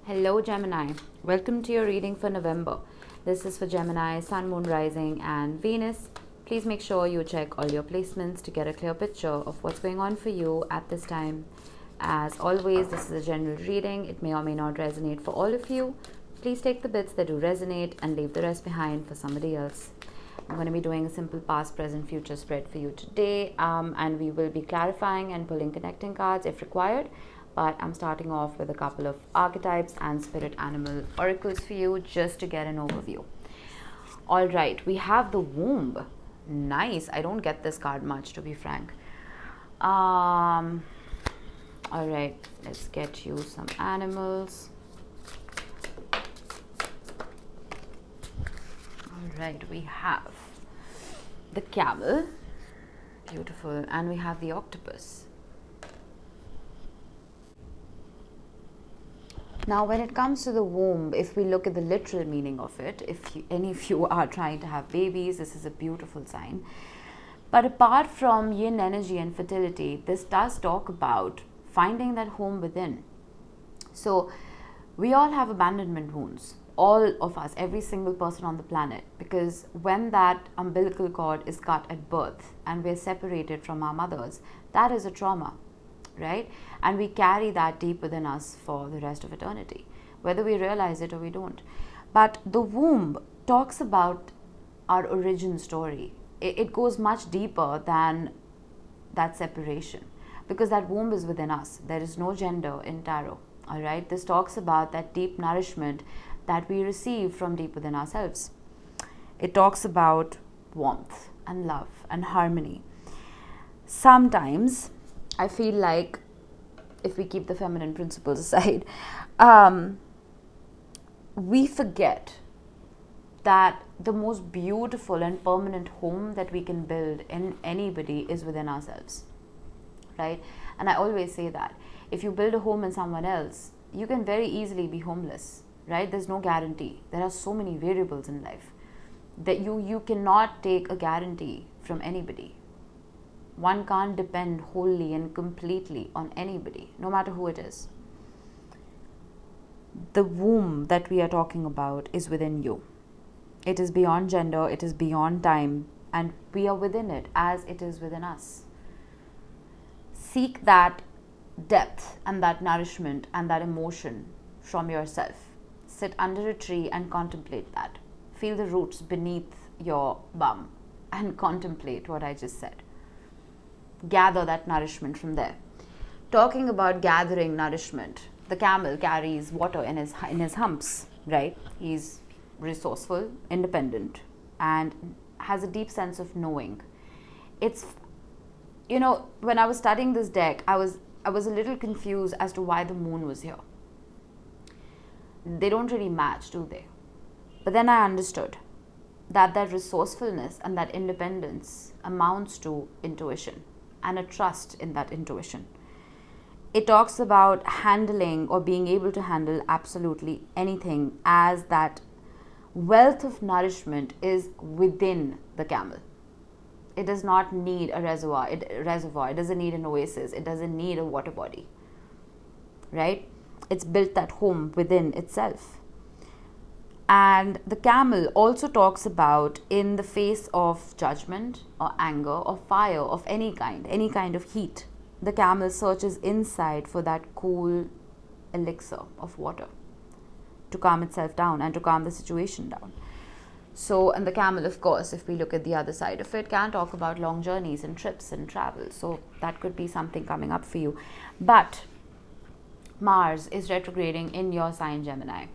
Hello Gemini, welcome to your reading for November. This is for Gemini, Sun, Moon, Rising and Venus. Please make sure you check all your placements to get a clear picture of what's going on for you at this time. As always, this is a general reading. It may or may not resonate for all of you. Please take the bits that do resonate and leave the rest behind for somebody else. I'm going to be doing a simple past, present, future spread for you today, and we will be clarifying and pulling connecting cards if required. But I'm starting off with a couple of archetypes and spirit animal oracles for you just to get an overview. All right, we have the womb. Nice. I don't get this card much, to be frank. All right, let's get you some animals. All right, we have the camel. Beautiful. And we have the octopus. Now, when it comes to the womb, if we look at the literal meaning of it, if any of you are trying to have babies, this is a beautiful sign. But apart from yin energy and fertility, this does talk about finding that home within. So, we all have abandonment wounds, all of us, every single person on the planet, because when that umbilical cord is cut at birth and we're separated from our mothers, that is a trauma. Right? And we carry that deep within us for the rest of eternity, whether we realize it or we don't. But the womb talks about our origin story. It goes much deeper than that separation, because that womb is within us. There is no gender in tarot. All right? This talks about that deep nourishment that we receive from deep within ourselves. It talks about warmth and love and harmony. Sometimes I feel like, if we keep the feminine principles aside, we forget that the most beautiful and permanent home that we can build in anybody is within ourselves, right? And I always say that if you build a home in someone else, you can very easily be homeless, right? There's no guarantee. There are so many variables in life that you cannot take a guarantee from anybody. One can't depend wholly and completely on anybody, no matter who it is. The womb that we are talking about is within you. It is beyond gender, it is beyond time, and we are within it as it is within us. Seek that depth and that nourishment and that emotion from yourself. Sit under a tree and contemplate that. Feel the roots beneath your bum and contemplate what I just said. Gather that nourishment from there. Talking about gathering nourishment, the camel carries water in his humps, right? He's resourceful, independent, and has a deep sense of knowing. It's, when I was studying this deck, I was a little confused as to why the moon was here. They don't really match, do they? But then I understood that resourcefulness and that independence amounts to intuition and a trust in that intuition. It talks about handling or being able to handle absolutely anything, as that wealth of nourishment is within the camel. It does not need a reservoir. It doesn't need an oasis. It doesn't need a water body. Right? It's built that home within itself. And the camel also talks about, in the face of judgment or anger or fire of any kind of heat, the camel searches inside for that cool elixir of water to calm itself down and to calm the situation down. So, and the camel, of course, if we look at the other side of it, can talk about long journeys and trips and travel. So that could be something coming up for you. But Mars is retrograding in your sign, Gemini.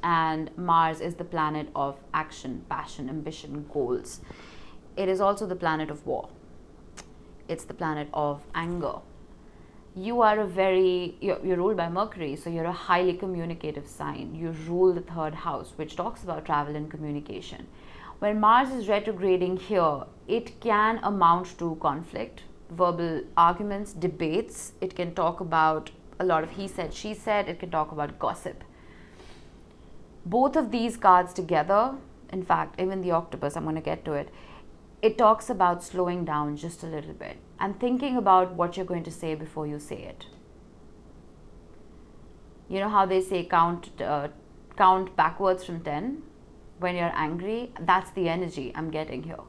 And Mars is the planet of action, passion, ambition, goals. It is also the planet of war. It's the planet of anger. You are you're ruled by Mercury, so you're a highly communicative sign. You rule the third house, which talks about travel and communication. When Mars is retrograding here, it can amount to conflict, verbal arguments, debates. It can talk about a lot of he said, she said. It can talk about gossip. Both of these cards together, in fact, even the octopus, I'm going to get to it, it talks about slowing down just a little bit and thinking about what you're going to say before you say it. You know how they say count backwards from 10 when you're angry? That's the energy I'm getting here.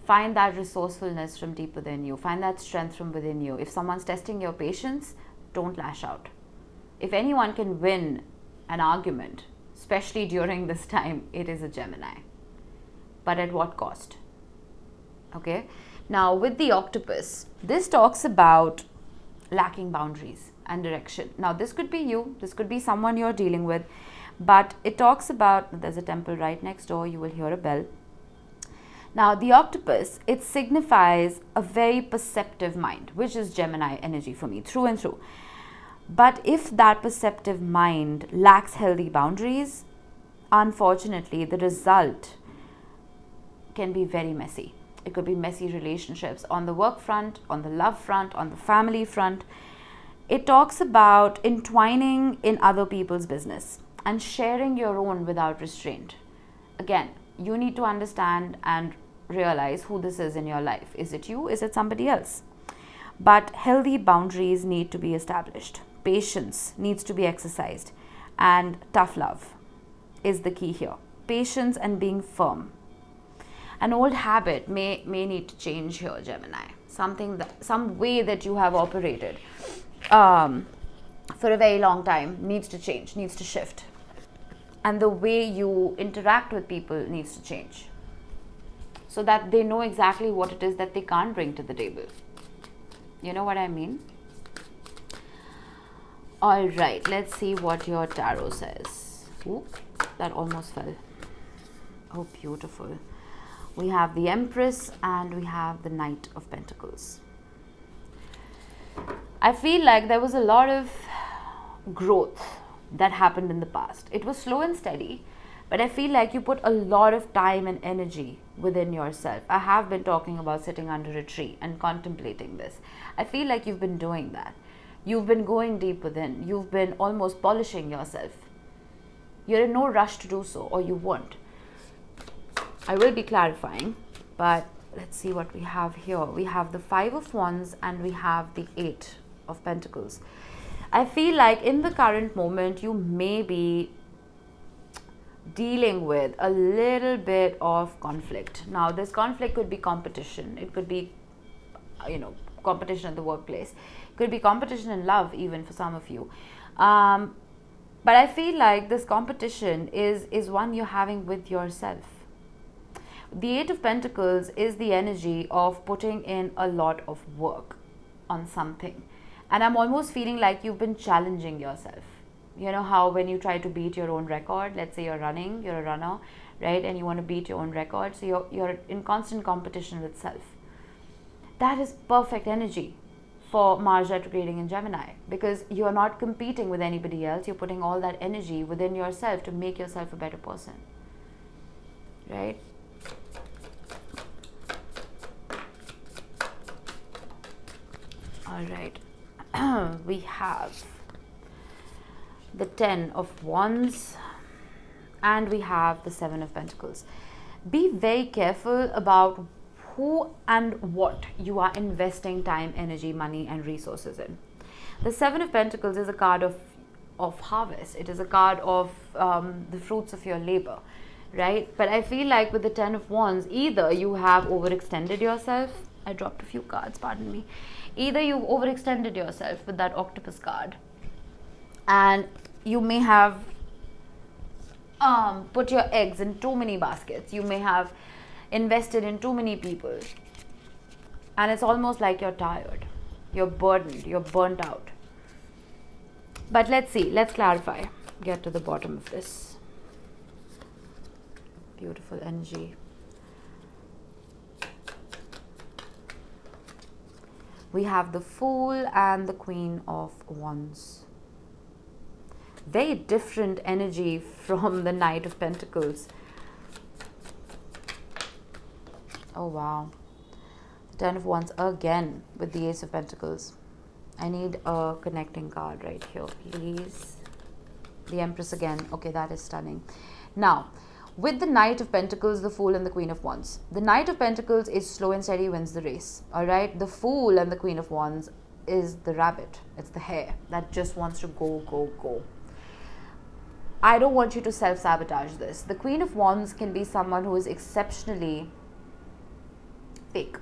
Find that resourcefulness from deep within you. Find that strength from within you. If someone's testing your patience, don't lash out. If anyone can win an argument, especially during this time, it is a Gemini. But at what cost? Okay. Now with the octopus, this talks about lacking boundaries and direction. Now this could be you, this could be someone you're dealing with, but it talks about, there's a temple right next door, you will hear a bell. Now the octopus, it signifies a very perceptive mind, which is Gemini energy for me, through and through. But if that perceptive mind lacks healthy boundaries, unfortunately the result can be very messy. It could be messy relationships on the work front, on the love front, on the family front. It talks about entwining in other people's business and sharing your own without restraint. Again, you need to understand and realize who this is in your life. Is it you? Is it somebody else? But healthy boundaries need to be established. Patience needs to be exercised. And tough love is the key here. Patience and being firm. An old habit may need to change here, Gemini. Some way that you have operated for a very long time needs to change, needs to shift. And the way you interact with people needs to change, so that they know exactly what it is that they can't bring to the table. You know what I mean? All right, let's see what your tarot says. Ooh, that almost fell. Oh, beautiful. We have the Empress and we have the Knight of Pentacles. I feel like there was a lot of growth that happened in the past. It was slow and steady, but I feel like you put a lot of time and energy within yourself. I have been talking about sitting under a tree and contemplating this. I feel like you've been doing that. You've been going deep within. You've been almost polishing yourself. You're in no rush to do so, or you won't. I will be clarifying, but let's see what we have here. We have the Five of Wands and we have the Eight of Pentacles. I feel like in the current moment, you may be dealing with a little bit of conflict. Now, this conflict could be competition. It could be, competition at the workplace. It could be competition in love, even for some of you. But I feel like this competition is one you're having with yourself. The Eight of Pentacles is the energy of putting in a lot of work on something. And I'm almost feeling like you've been challenging yourself. You know how when you try to beat your own record, let's say you're a runner, right? And you want to beat your own record. So you're in constant competition with self. That is perfect energy for Mars retrograding in Gemini, because you're not competing with anybody else. You're putting all that energy within yourself to make yourself a better person, right? All right. We have the Ten of Wands and we have the Seven of Pentacles. Be very careful about who and what you are investing time, energy, money and resources in. The Seven of Pentacles is a card of harvest. It is a card of the fruits of your labor, right? But I feel like with the Ten of Wands, either you have overextended yourself. I dropped a few cards, pardon me. Either you've overextended yourself with that octopus card, and you may have put your eggs in too many baskets. You may have invested in too many people, and it's almost like you're tired, you're burdened, you're burnt out. But let's see, let's clarify, get to the bottom of this. Beautiful energy. We have the Fool and the Queen of Wands. Very different energy from the Knight of Pentacles. Oh wow. The Ten of Wands again with the Ace of Pentacles. I need a connecting card right here, please. The Empress again. Okay, that is stunning. Now, with the Knight of Pentacles, the Fool and the Queen of Wands. The Knight of Pentacles is slow and steady, wins the race. Alright, the Fool and the Queen of Wands is the rabbit. It's the hare that just wants to go, go, go. I don't want you to self-sabotage this. The Queen of Wands can be someone who is exceptionally fake.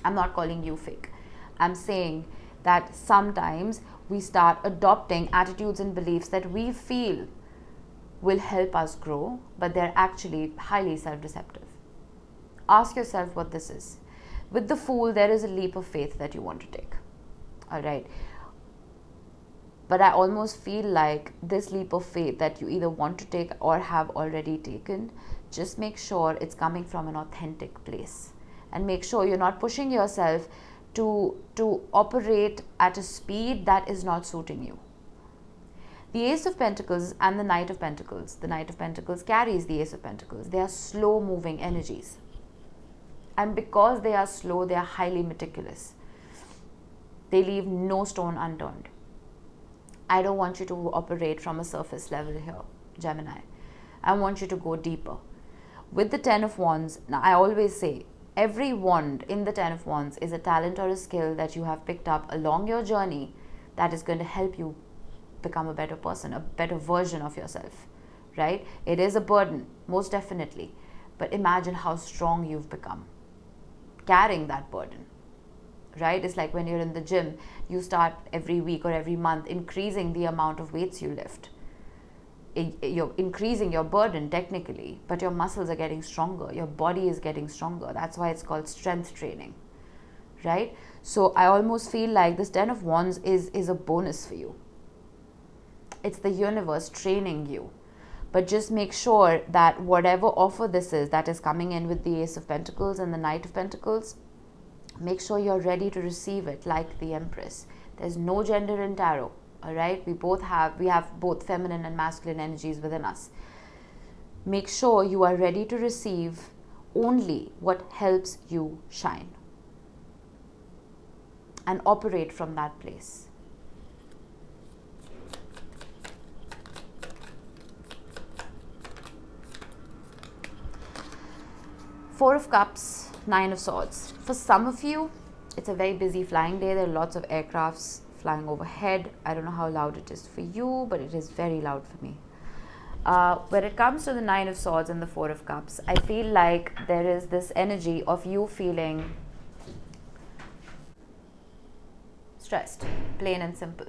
I'm not calling you fake. I'm saying that sometimes we start adopting attitudes and beliefs that we feel will help us grow, but they're actually highly self-deceptive. Ask yourself what this is. With the Fool, there is a leap of faith that you want to take. All right. But I almost feel like this leap of faith that you either want to take or have already taken, just make sure it's coming from an authentic place. And make sure you're not pushing yourself to operate at a speed that is not suiting you. The Ace of Pentacles and the Knight of Pentacles. The Knight of Pentacles carries the Ace of Pentacles. They are slow moving energies. And because they are slow, they are highly meticulous. They leave no stone unturned. I don't want you to operate from a surface level here, Gemini. I want you to go deeper. With the Ten of Wands, now I always say, every wand in the Ten of Wands is a talent or a skill that you have picked up along your journey that is going to help you become a better person, a better version of yourself, right? It is a burden, most definitely. But imagine how strong you've become carrying that burden. Right? It's like when you're in the gym, you start every week or every month increasing the amount of weights you lift. You're increasing your burden technically, but your muscles are getting stronger. Your body is getting stronger. That's why it's called strength training. Right? So I almost feel like this Ten of Wands is a bonus for you. It's the universe training you. But just make sure that whatever offer this is that is coming in with the Ace of Pentacles and the Knight of Pentacles, make sure you're ready to receive it like the Empress. There's no gender in tarot, all right? We have both feminine and masculine energies within us. Make sure you are ready to receive only what helps you shine and operate from that place. Four of Cups, Nine of Swords. For some of you, it's a very busy flying day. There are lots of aircrafts flying overhead. I don't know how loud it is for you, but it is very loud for me. When it comes to the Nine of Swords and the Four of Cups, I feel like there is this energy of you feeling stressed, plain and simple.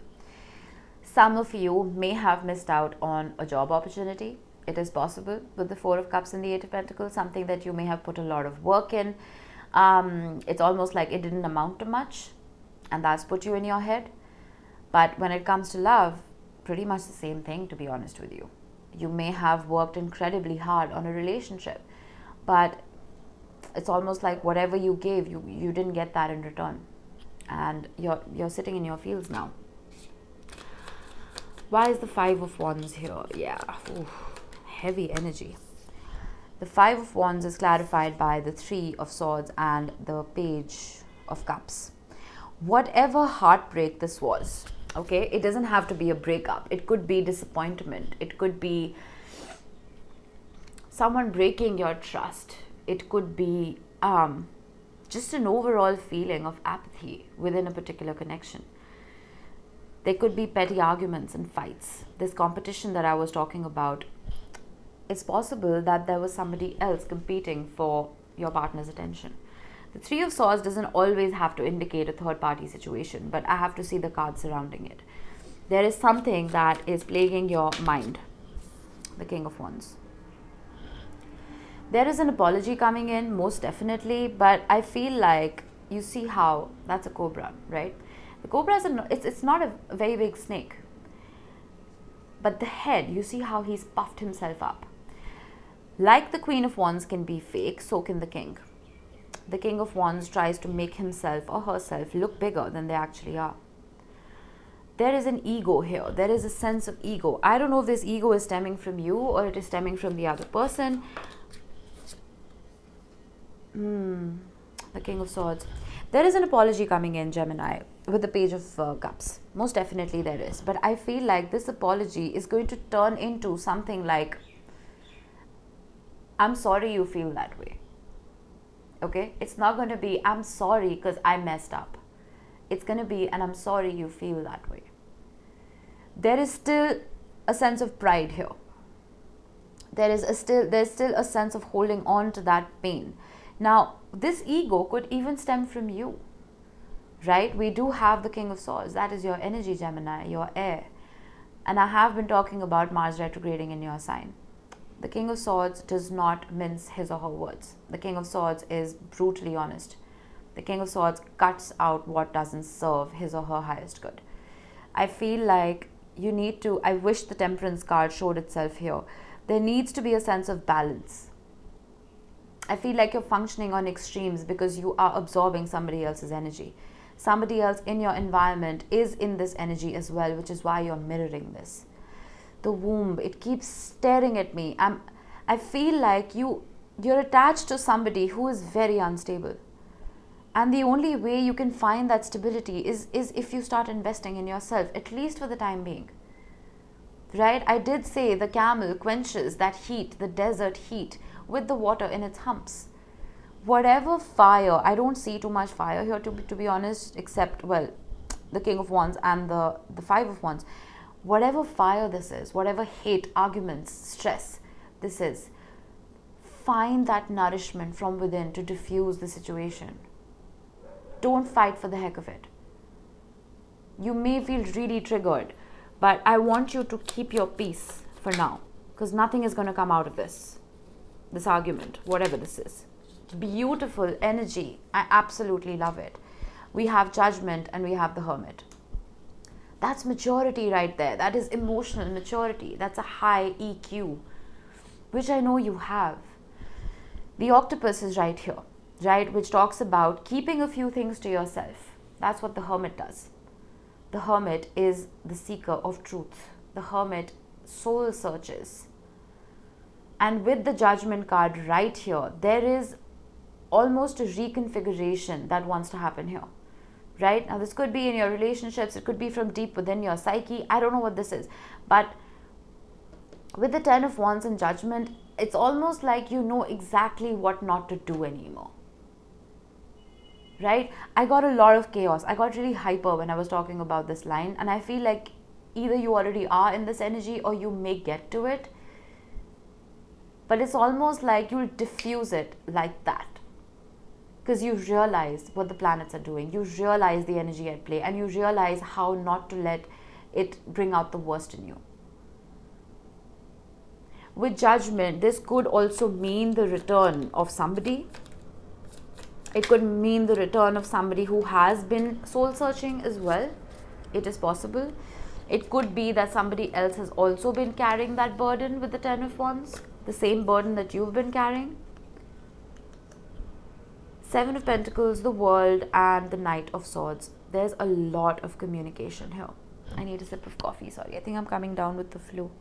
Some of you may have missed out on a job opportunity. It is possible with the Four of Cups and the Eight of Pentacles, something that you may have put a lot of work in. It's almost like it didn't amount to much, and that's put you in your head. But when it comes to love, pretty much the same thing, to be honest with you. You may have worked incredibly hard on a relationship, but it's almost like whatever you gave, you didn't get that in return. And you're sitting in your fields now. Why is the Five of Wands here? Yeah. Ooh. Heavy energy. The Five of Wands is clarified by the Three of Swords and the Page of Cups. Whatever heartbreak this was, okay, it doesn't have to be a breakup. It could be disappointment. It could be someone breaking your trust. It could be just an overall feeling of apathy within a particular connection. There could be petty arguments and fights. This competition that I was talking about, it's possible that there was somebody else competing for your partner's attention. The Three of Swords doesn't always have to indicate a third-party situation, but I have to see the cards surrounding it. There is something that is plaguing your mind. The King of Wands. There is an apology coming in, most definitely, but I feel like you see how that's a cobra, right? The cobra is it's not a very big snake, but the head, you see how he's puffed himself up. Like the Queen of Wands can be fake, so can the King. The King of Wands tries to make himself or herself look bigger than they actually are. There is an ego here. There is a sense of ego. I don't know if this ego is stemming from you or it is stemming from the other person. The King of Swords. There is an apology coming in, Gemini, with the Page of Cups. Most definitely there is. But I feel like this apology is going to turn into something like, I'm sorry you feel that way. Okay? It's not going to be, I'm sorry because I messed up. it's going to be, and I'm sorry you feel that way. There is still a sense of pride here. There's still a sense of holding on to that pain. Now, this ego could even stem from you, right? We do have the King of Swords. That is your energy, Gemini, your air. And I have been talking about Mars retrograding in your sign. The King of Swords does not mince his or her words. The King of Swords is brutally honest. The King of Swords cuts out what doesn't serve his or her highest good. I feel like you need to, I wish the Temperance card showed itself here. There needs to be a sense of balance. I feel like you're functioning on extremes because you are absorbing somebody else's energy. Somebody else in your environment is in this energy as well, which is why you're mirroring this. The womb, it keeps staring at me. I feel like you're attached to somebody who is very unstable. And the only way you can find that stability is if you start investing in yourself, at least for the time being. Right? I did say the camel quenches that heat, the desert heat, with the water in its humps. Whatever fire, I don't see too much fire here to be honest, except, well, the King of Wands and the Five of Wands. Whatever fire this is, whatever hate, arguments, stress this is, find that nourishment from within to diffuse the situation. Don't fight for the heck of it. You may feel really triggered, but I want you to keep your peace for now, because nothing is going to come out of this argument, whatever this is. Beautiful energy. I absolutely love it. We have Judgment and we have the Hermit. That's maturity right there. That is emotional maturity. That's a high EQ, which I know you have. The Octopus is right here, right, which talks about keeping a few things to yourself. That's what the Hermit does. The Hermit is the seeker of truth. The Hermit soul searches. And with the Judgment card right here, there is almost a reconfiguration that wants to happen here. Right? Now, this could be in your relationships. It could be from deep within your psyche. I don't know what this is. But with the Ten of Wands and Judgment, it's almost like you know exactly what not to do anymore. Right? I got a lot of chaos. I got really hyper when I was talking about this line. And I feel like either you already are in this energy or you may get to it. But it's almost like you'll diffuse it like that. Because you realize what the planets are doing. You realize the energy at play. And you realize how not to let it bring out the worst in you. With Judgment, this could also mean the return of somebody. It could mean the return of somebody who has been soul searching as well. It is possible. It could be that somebody else has also been carrying that burden with the Ten of Wands. The same burden that you've been carrying. Seven of Pentacles, the World, and the Knight of Swords. There's a lot of communication here. I need a sip of coffee. Sorry, I think I'm coming down with the flu.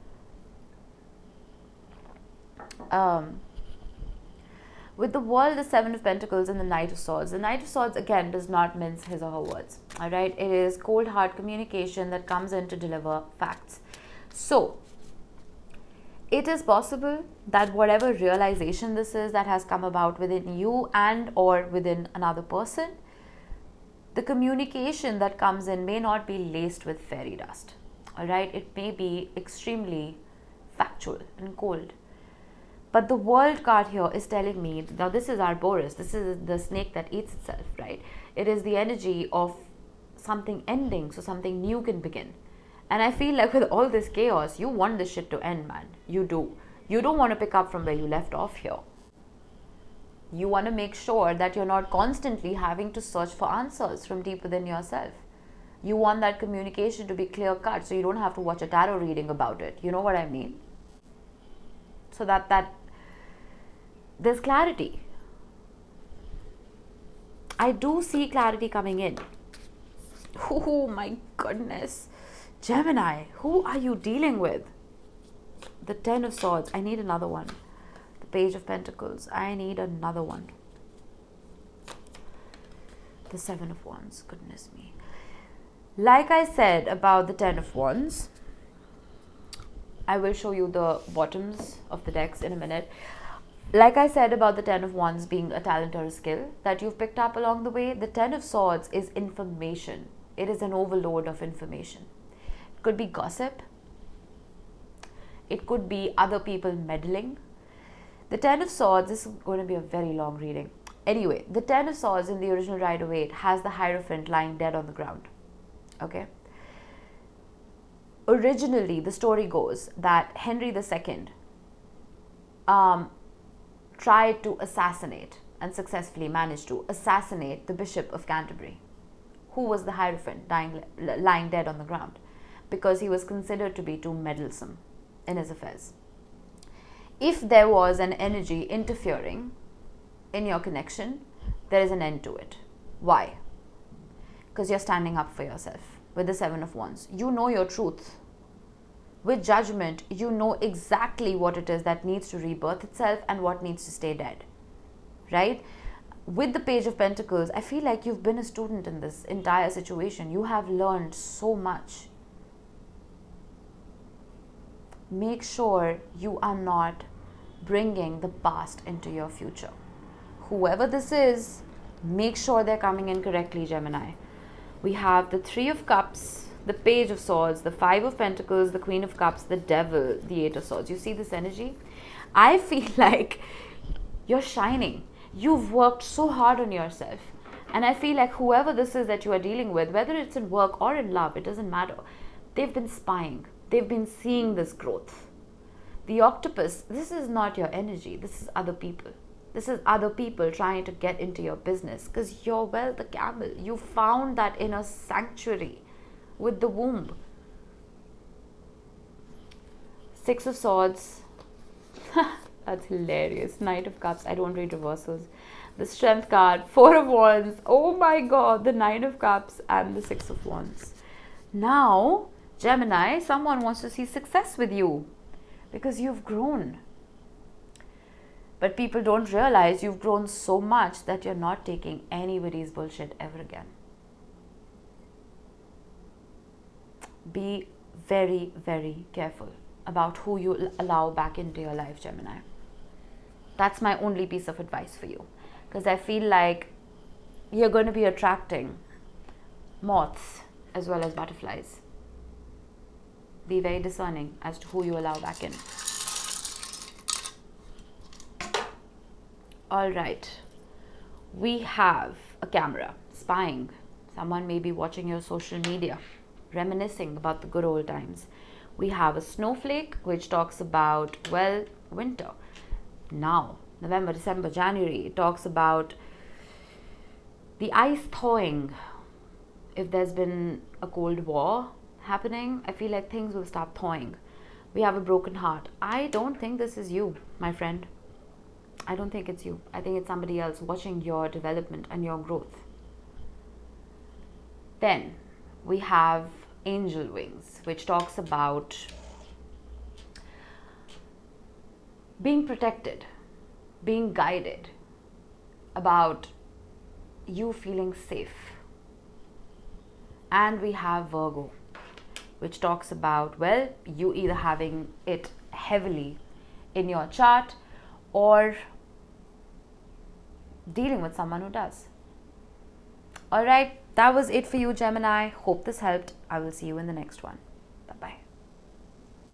With the World, the Seven of Pentacles, and the Knight of Swords. The Knight of Swords, again, does not mince his or her words. Alright? It is cold, hard communication that comes in to deliver facts. So, it is possible that whatever realization this is that has come about within you and or within another person, the communication that comes in may not be laced with fairy dust. Alright? It may be extremely factual and cold. But the World card here is telling me, now this is Arboreus, this is the snake that eats itself, right? It is the energy of something ending, so something new can begin. And I feel like with all this chaos, you want this shit to end, man. You do. You don't want to pick up from where you left off here. You want to make sure that you're not constantly having to search for answers from deep within yourself. You want that communication to be clear cut, so you don't have to watch a tarot reading about it. You know what I mean? So that there's clarity. I do see clarity coming in. Oh my goodness. Gemini, who are you dealing with? The Ten of Swords. I need another one. The Page of Pentacles. I need another one. The Seven of Wands. Goodness me. Like I said about the Ten of Wands, I will show you the bottoms of the decks in a minute. Like I said about the Ten of Wands being a talent or a skill that you've picked up along the way, the Ten of Swords is information. It is an overload of information. It could be gossip. It could be other people meddling. The Ten of Swords, this is going to be a very long reading. Anyway, the Ten of Swords in the original Rider-Waite has the Hierophant lying dead on the ground. Okay? Originally, the story goes that Henry II tried to assassinate and successfully managed to assassinate the Bishop of Canterbury, who was the Hierophant lying dead on the ground, because he was considered to be too meddlesome in his affairs. If there was an energy interfering in your connection, there is an end to it. Why? Because you're standing up for yourself with the Seven of Wands. You know your truth. With Judgment, you know exactly what it is that needs to rebirth itself and what needs to stay dead. Right? With the Page of Pentacles, I feel like you've been a student in this entire situation. You have learned so much. Make sure you are not bringing the past into your future. Whoever this is, make sure they're coming in correctly, Gemini. We have the Three of Cups, the Page of Swords, the Five of Pentacles, the Queen of Cups, the Devil, the Eight of Swords. You see this energy? I feel like you're shining. You've worked so hard on yourself. And I feel like whoever this is that you are dealing with, whether it's in work or in love, it doesn't matter. They've been spying. They've been seeing this growth. The Octopus, this is not your energy. This is other people. This is other people trying to get into your business, because you're, well, the camel. You found that inner sanctuary with the womb. Six of Swords. That's hilarious. Knight of Cups. I don't read reversals. The Strength card. Four of Wands. Oh my God. The Nine of Cups and the Six of Wands. Now, Gemini, someone wants to see success with you because you've grown. But people don't realize you've grown so much that you're not taking anybody's bullshit ever again. Be very, very careful about who you allow back into your life, Gemini. That's my only piece of advice for you. Because I feel like you're going to be attracting moths as well as butterflies. Be very discerning as to who you allow back in. All right. We have a camera spying. Someone may be watching your social media, reminiscing about the good old times. We have a snowflake, which talks about, well, winter. Now, November, December, January, it talks about the ice thawing. If there's been a cold war happening, I feel like things will start thawing. We have a broken heart. I don't think this is you, my friend. I don't think it's you. I think it's somebody else watching your development and your growth. Then we have angel wings, which talks about being protected, being guided, about you feeling safe. And we have Virgo, which talks about, well, you either having it heavily in your chart or dealing with someone who does. All right, that was it for you, Gemini. Hope this helped. I will see you in the next one. Bye-bye.